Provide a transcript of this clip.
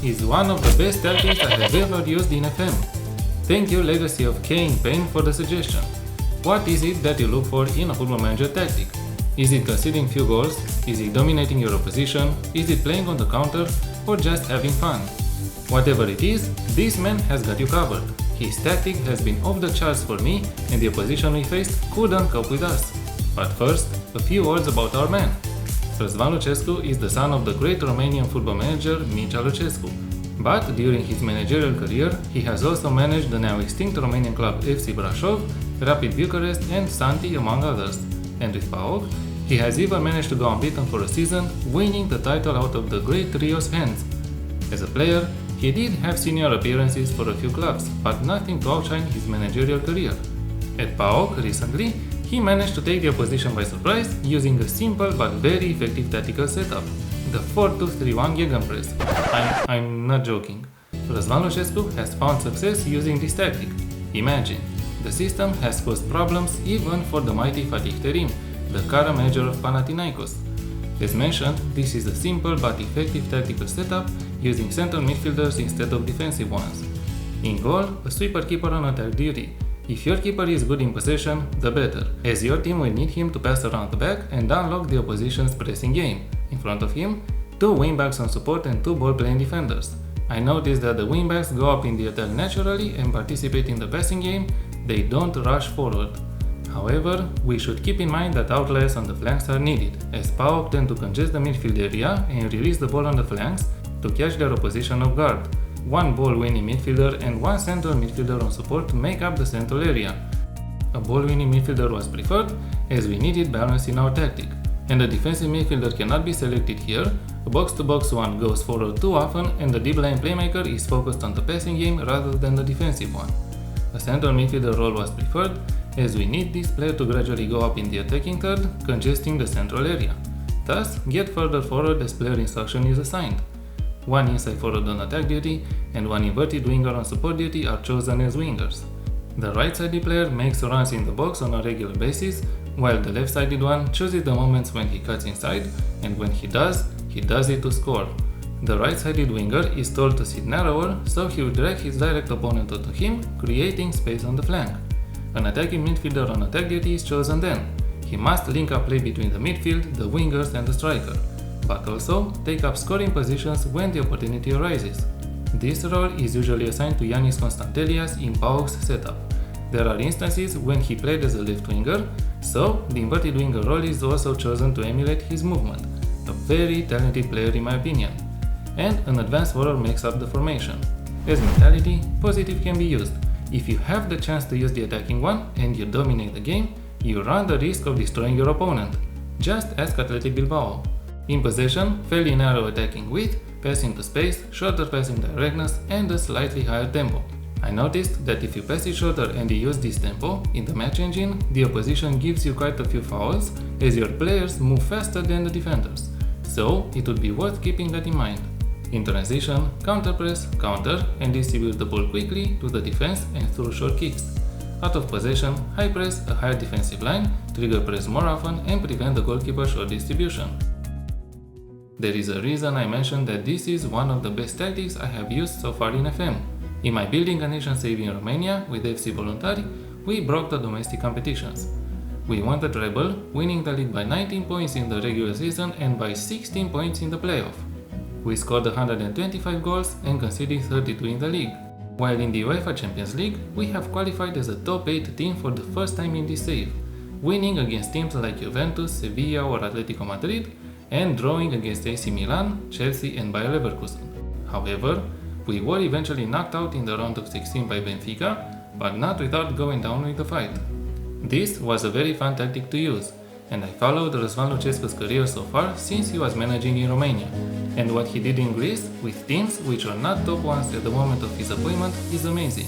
is one of the best tactics I have ever used in FM. Thank you Legacy of K Pain for the suggestion. What is it that you look for in a Football Manager tactic? Is it conceding few goals? Is it dominating your opposition? Is it playing on the counter? Or just having fun? Whatever it is, this man has got you covered. His tactic has been off the charts for me and the opposition we faced couldn't cope with us. But first, a few words about our man. Razvan Lucescu is the son of the great Romanian football manager Mircea Lucescu. But during his managerial career, he has also managed the now extinct Romanian club FC Brașov, Rapid Bucharest and Santi among others. And with PAOK, he has even managed to go unbeaten for a season, winning the title out of the great trio's hands. As a player, he did have senior appearances for a few clubs, but nothing to outshine his managerial career. At PAOK recently, he managed to take the opposition by surprise using a simple but very effective tactical setup, the 4-2-3-1 Gegenpress. I'm not joking. Razvan Lucescu has found success using this tactic. Imagine, the system has caused problems even for the mighty Fatih Terim, the current manager of Panathinaikos. As mentioned, this is a simple but effective tactical setup using central midfielders instead of defensive ones. In goal, a sweeper keeper on attack duty. If your keeper is good in possession, the better, as your team will need him to pass around the back and unlock the opposition's pressing game. In front of him, 2 wingbacks on support and 2 ball-playing defenders. I noticed that the wingbacks go up in the attack naturally and participate in the passing game, they don't rush forward. However, we should keep in mind that outliers on the flanks are needed, as PAOK tend to congest the midfield area and release the ball on the flanks to catch their opposition off guard. 1 ball-winning midfielder and 1 central midfielder on support make up the central area. A ball-winning midfielder was preferred as we needed balance in our tactic, and the defensive midfielder cannot be selected here. A box-to-box one goes forward too often and the deep line playmaker is focused on the passing game rather than the defensive one. A central midfielder role was preferred as we need this player to gradually go up in the attacking third, congesting the central area. Thus, get further forward as player instruction is assigned. 1 inside forward on attack duty and 1 inverted winger on support duty are chosen as wingers. The right-sided player makes runs in the box on a regular basis, while the left-sided one chooses the moments when he cuts inside, and when he does it to score. The right-sided winger is told to sit narrower, so he will drag his direct opponent onto him, creating space on the flank. An attacking midfielder on attack duty is chosen then. He must link up play between the midfield, the wingers and the striker, but also take up scoring positions when the opportunity arises. This role is usually assigned to Yannis Constantelias in PAOK's setup. There are instances when he played as a left winger, so the inverted winger role is also chosen to emulate his movement. A very talented player in my opinion. And an advanced forward makes up the formation. As mentality, positive can be used. If you have the chance to use the attacking one and you dominate the game, you run the risk of destroying your opponent. Just ask Athletic Bilbao. In possession, fairly narrow attacking width, passing to space, shorter passing directness and a slightly higher tempo. I noticed that if you pass it shorter and you use this tempo, in the match engine, the opposition gives you quite a few fouls as your players move faster than the defenders. So, it would be worth keeping that in mind. In transition, counter-press, counter and distribute the ball quickly to the defense and through short kicks. Out of possession, high press, a higher defensive line, trigger press more often and prevent the goalkeeper short distribution. There is a reason I mentioned that this is one of the best tactics I have used so far in FM. In my Building a Nation save in Romania with FC Voluntari, we broke the domestic competitions. We won the treble, winning the league by 19 points in the regular season and by 16 points in the playoff. We scored 125 goals and conceded 32 in the league. While in the UEFA Champions League, we have qualified as a top 8 team for the first time in this save, winning against teams like Juventus, Sevilla or Atletico Madrid, and drawing against AC Milan, Chelsea and Bayer Leverkusen. However, we were eventually knocked out in the round of 16 by Benfica, but not without going down with the fight. This was a very fun tactic to use, and I followed Razvan Lucescu's career so far since he was managing in Romania, and what he did in Greece with teams which are not top ones at the moment of his appointment is amazing.